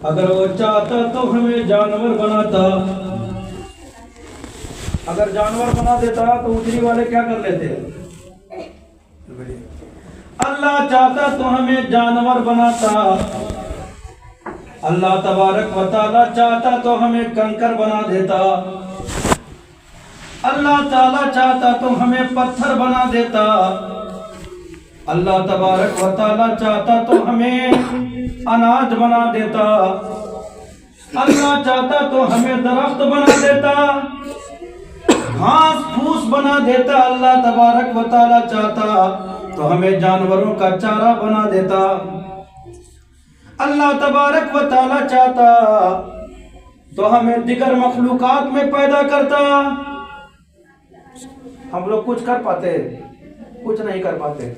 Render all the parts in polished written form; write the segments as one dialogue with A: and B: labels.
A: اگر وہ چاہتا تو ہمیں جانور بناتا، اگر جانور بنا دیتا تو اجری والے کیا کر لیتے؟ اللہ چاہتا تو ہمیں جانور بناتا، اللہ تبارک و تعالی چاہتا تو ہمیں کنکر بنا دیتا، اللہ تعالی چاہتا تو ہمیں پتھر بنا دیتا، اللہ تبارک و تعالی چاہتا تو ہمیں اناج بنا دیتا، اللہ چاہتا تو ہمیں درخت بنا دیتا، گھاس پھوس بنا دیتا، اللہ تبارک و تعالی چاہتا تو ہمیں جانوروں کا چارہ بنا دیتا، اللہ تبارک و تعالی چاہتا تو ہمیں دیگر مخلوقات میں پیدا کرتا۔ ہم لوگ کچھ کر پاتے؟ کچھ نہیں کر پاتے۔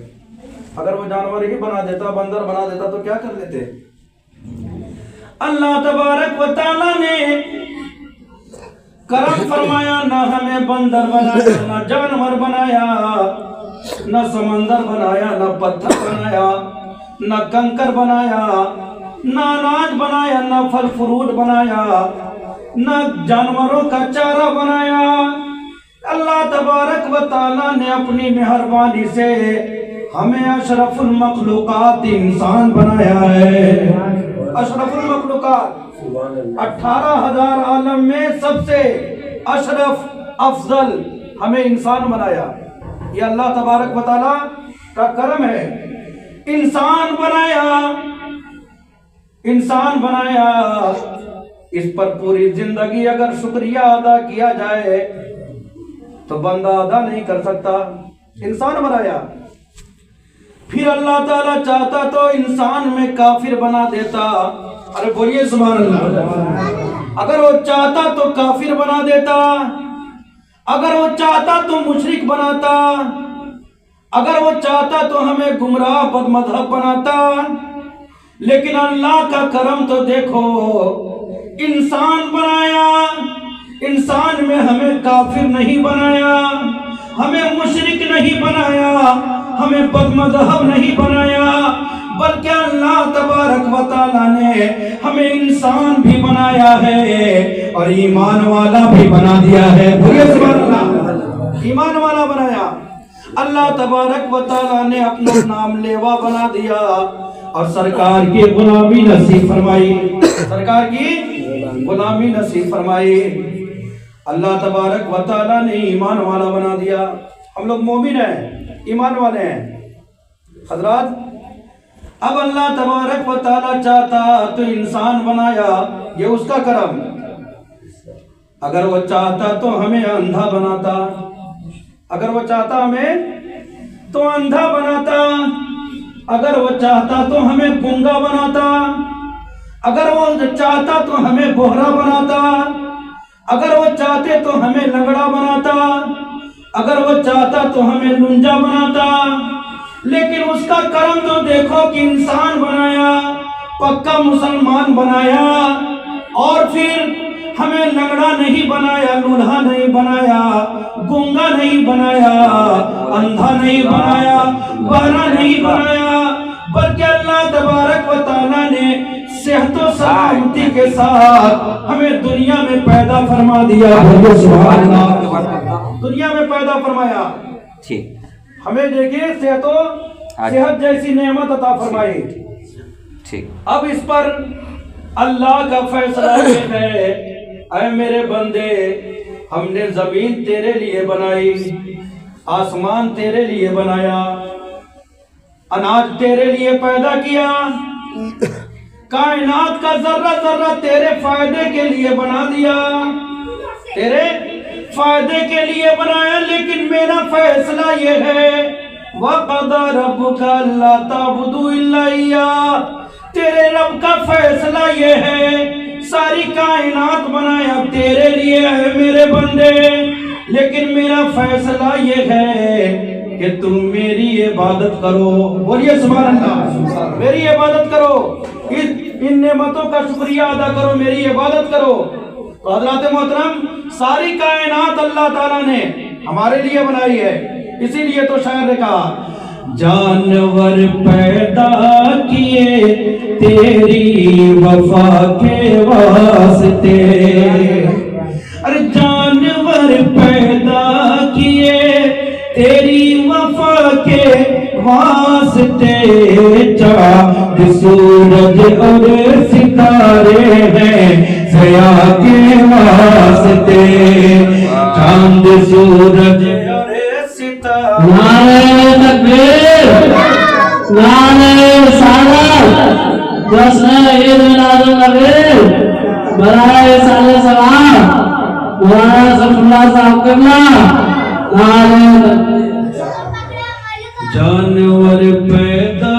A: اگر وہ جانور ہی بنا دیتا، بندر بنا دیتا تو کیا کر لیتے؟ اللہ تبارک و تعالی نے کرم فرمایا، نہ ہمیں بندر بنایا، نہ جانور بنایا، نہ سمندر بنایا، نہ پتھر بنایا، نہ کنکر بنایا، نہ اناج بنایا، نہ پھل فروٹ بنایا، نہ جانوروں کا چارہ بنایا۔ اللہ تبارک و تعالی نے اپنی مہربانی سے ہمیں اشرف المخلوقات انسان بنایا ہے۔ اشرف المخلوقات 18,000 عالم میں سب سے اشرف افضل ہمیں انسان بنایا۔ یہ اللہ تبارک و تعالی کا کرم ہے۔ انسان بنایا، انسان بنایا، اس پر پوری زندگی اگر شکریہ ادا کیا جائے تو بندہ ادا نہیں کر سکتا۔ انسان بنایا، پھر اللہ تعالیٰ چاہتا تو انسان میں کافر بنا دیتا۔ ارے بولیے سبحان اللہ۔ اگر وہ چاہتا تو کافر بنا دیتا، اگر وہ چاہتا تو مشرک بناتا، اگر وہ چاہتا تو ہمیں گمراہ بد مذہب بناتا۔ لیکن اللہ کا کرم تو دیکھو، انسان بنایا، انسان میں ہمیں کافر نہیں بنایا، ہمیں مشرک نہیں بنایا، ہمیں بد مذہب نہیں بنایا، بلکہ اللہ تبارک و تعالیٰ نے ہمیں انسان بھی بنایا ہے اور ایمان والا بھی بنا دیا ہے۔ بولیے سبحان اللہ۔ ایمان والا بنایا، اللہ تبارک و تعالیٰ نے اپنا نام لیوا بنا دیا اور سرکار کی غلامی نصیب فرمائی، سرکار کی غلامی نصیب فرمائی۔ اللہ تبارک و تعالیٰ نے ایمان والا بنا دیا۔ ہم لوگ مومن ہیں، ایمان والے ہیں۔ حضرات، اب اللہ تبارک و تعالیٰ چاہتا تو انسان بنایا، یہ اس کا کرم۔ اگر وہ چاہتا تو ہمیں اندھا بناتا، اگر وہ چاہتا ہمیں تو اندھا بناتا، اگر وہ چاہتا تو ہمیں گنگا بناتا، اگر وہ چاہتا تو ہمیں بہرا بناتا، اگر وہ چاہتے تو ہمیں لنگڑا بناتا، اگر وہ چاہتا تو ہمیں لنجا بناتا۔ لیکن اس کا کرم تو دیکھو کہ انسان بنایا، پکا مسلمان بنایا، اور پھر ہمیں لنگڑا نہیں بنایا، لولہا نہیں بنایا، گنگا نہیں بنایا، اندھا نہیں بنایا، بہرا نہیں بنایا، بلکہ اللہ تبارک و تعالیٰ نے صحت و سلامتی کے ساتھ ہمیں دنیا میں پیدا فرما دیا۔ سبحان اللہ۔ دنیا میں پیدا فرمایا، ہمیں دیکھیے صحت جیسی نعمت عطا فرمائی۔ اب اس پر اللہ کا فیصلہ یہ ہے، اے میرے بندے، ہم نے زمین تیرے لیے بنائی، آسمان تیرے لیے بنایا، اناج تیرے لیے پیدا کیا، کائنات کا ذرہ ذرہ تیرے فائدے کے لیے بنا دیا، تیرے فائدے کے لیے بنایا۔ لیکن میرا فیصلہ یہ ہے، وَقَضَى رَبُّكَ أَلَّا تَعْبُدُوا إِلَّا إِيَّاهُ، تیرے رب کا فیصلہ یہ ہے، ساری کائنات بنایا تیرے لیے ہے میرے بندے، لیکن میرا فیصلہ یہ ہے کہ تم میری عبادت کرو۔ بولیے سبحان اللہ۔ میری عبادت کرو، ان نعمتوں کا شکریہ ادا کرو، میری عبادت کرو۔ تو حضرات محترم، ساری کائنات اللہ تعالیٰ نے ہمارے لیے بنائی ہے، اسی لیے تو شاعر نے کہا جانور پیدا کیے تیری وفا کے واسطے، ارے جانور پیدا کیے تیری وفا کے واسطے، چاند سورج اور ستارے ہیں ضیا کے واسطے، چاند سورج اور ستارے۔
B: نعرہ تکبیر، نعرہ رسالت، جشن عید میلاد النبی، برائے سال سلام مولانا صفی اللہ صاحب قبلہ، نعرہ تکبیر۔
A: جانور پیدا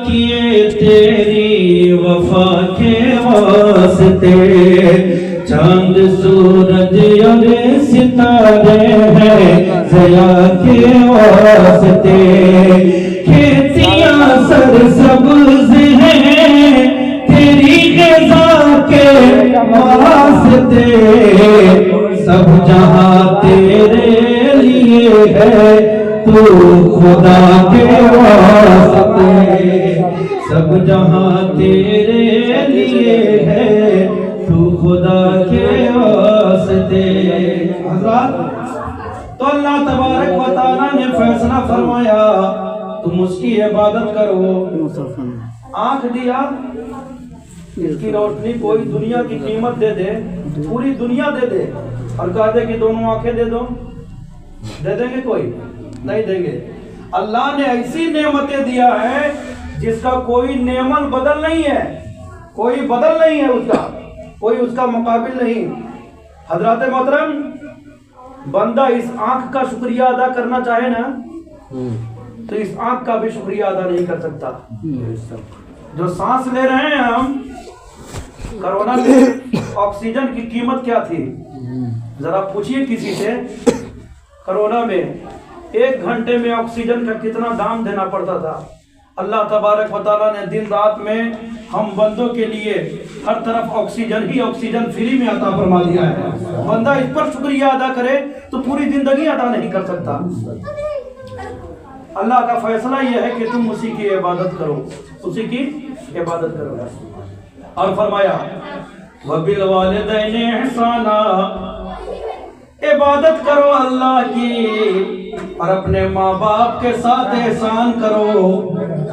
A: کیے تیری وفا کے واسطے، چاند سورج اور ستارے ہیں ضیا کے واسطے، کھیتیاں سرسبز ہیں تیری غذا کے واسطے، سب جہاں تیرے لیے ہے تو خدا کے واسطے، سب جہاں تیرے لیے ہے تو خدا کے واسطے۔ حضرات، تو اللہ تبارک و تعالیٰ نے فیصلہ فرمایا تم اس کی عبادت کرو۔ آنکھ دیا، اس کی روشنی کوئی دنیا کی قیمت دے دے، پوری دنیا دے دے، اور کہا دے کہ دونوں آنکھیں دے دو، دے دیں گے؟ کوئی نہیں دیں گے۔ اللہ نے ایسی نعمتیں دیا ہے جس کا کوئی نعمت بدل نہیں ہے، کوئی بدل نہیں ہے اس کا، کوئی اس کا مقابل نہیں۔ حضرات محترم، بندہ اس آنکھ کا شکریہ ادا کرنا چاہے نا تو اس آنکھ کا بھی شکریہ ادا نہیں کر سکتا۔ جو سانس لے رہے ہیں ہم، کرونا میں آکسیجن کی قیمت کیا تھی؟ ذرا پوچھئے کسی سے، کرونا میں 1 گھنٹے میں آکسیجن کا کتنا دام دینا پڑتا تھا۔ اللہ تبارک و تعالیٰ نے دن رات میں ہم بندوں کے لیے ہر طرف آکسیجن ہی آکسیجن فری میں عطا فرما دیا ہے۔ بندہ اس پر شکریہ ادا کرے تو پوری زندگی ادا نہیں کر سکتا۔ اللہ کا فیصلہ یہ ہے کہ تم اسی کی عبادت کرو، اسی کی عبادت کرو۔ اور فرمایا وَبِالْوَالِدَيْنِ إِحْسَانًا، عبادت کرو اللہ کی اور اپنے ماں باپ کے ساتھ احسان کرو،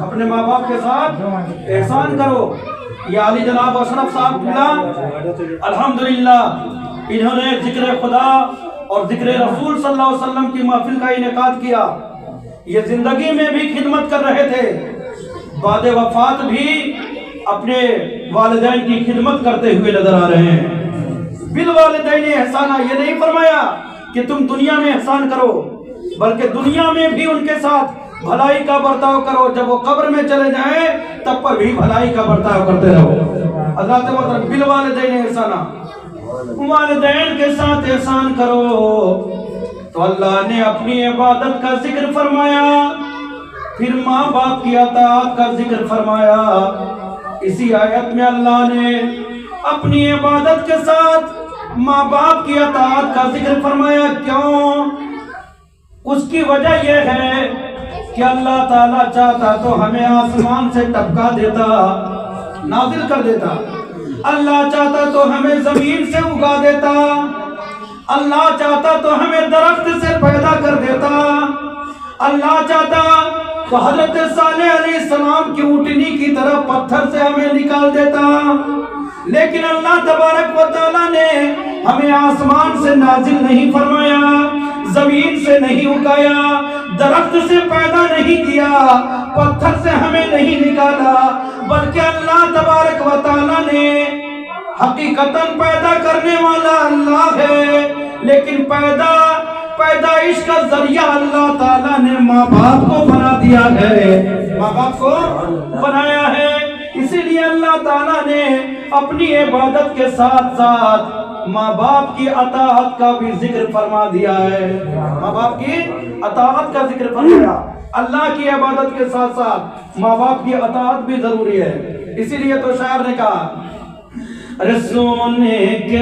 A: اپنے ماں باپ کے ساتھ احسان کرو۔ یہ علی جناب اشرف صاحب قبلہ الحمدللہ انہوں نے ذکر خدا اور ذکر رسول صلی اللہ علیہ وسلم کی محفل کا انعقاد کیا۔ یہ زندگی میں بھی خدمت کر رہے تھے، بعد وفات بھی اپنے والدین کی خدمت کرتے ہوئے نظر آ رہے ہیں۔ بالوالدین احسانہ، یہ نہیں فرمایا کہ تم دنیا میں احسان کرو، بلکہ دنیا میں بھی ان کے ساتھ بھلائی کا برتاؤ کرو، جب وہ قبر میں چلے جائیں تب پر بھی بھلائی کا برتاؤ کرتے رہو۔ حضرات محترم، بالوالدین احسانہ، والدین کے ساتھ احسان کرو۔ تو اللہ نے اپنی عبادت کا ذکر فرمایا، پھر ماں باپ کی اطاعت کا ذکر فرمایا۔ اسی آیت میں اللہ نے اپنی عبادت کے ساتھ ماں باپ کی اطاعت کا ذکر فرمایا۔ کیوں؟ اس کی وجہ یہ ہے کہ اللہ تعالیٰ چاہتا تو ہمیں آسمان سے ٹپکا دیتا، نازل کر دیتا۔ اللہ چاہتا تو ہمیں زمین سے اگا دیتا، اللہ چاہتا تو ہمیں درخت سے پیدا کر دیتا، اللہ چاہتا تو حضرت صالح علیہ السلام کی اونٹنی کی طرح پتھر سے ہمیں نکال دیتا، لیکن اللہ تبارک و تعالیٰ نے ہمیں آسمان سے نازل نہیں فرمایا، زمین سے نہیں اگایا، درخت سے پیدا نہیں کیا، پتھر سے ہمیں نہیں نکالا، بلکہ اللہ تبارک و تعالیٰ نے حقیقتاً پیدا کرنے والا اللہ ہے، لیکن پیدائش کا ذریعہ اللہ تعالیٰ نے ماں باپ کو بنا دیا ہے، ماں باپ کو بنایا ہے۔ اسی لیے اللہ تعالیٰ نے اپنی عبادت کے ساتھ ساتھ ماں باپ کی اطاعت کا بھی ذکر فرما دیا ہے، ماں باپ کی اطاعت کا ذکر فرمایا۔ اللہ کی عبادت کے ساتھ ساتھ ماں باپ کی اطاعت بھی ضروری ہے۔ اسی لیے تو شاعر نے کہا، سونے کے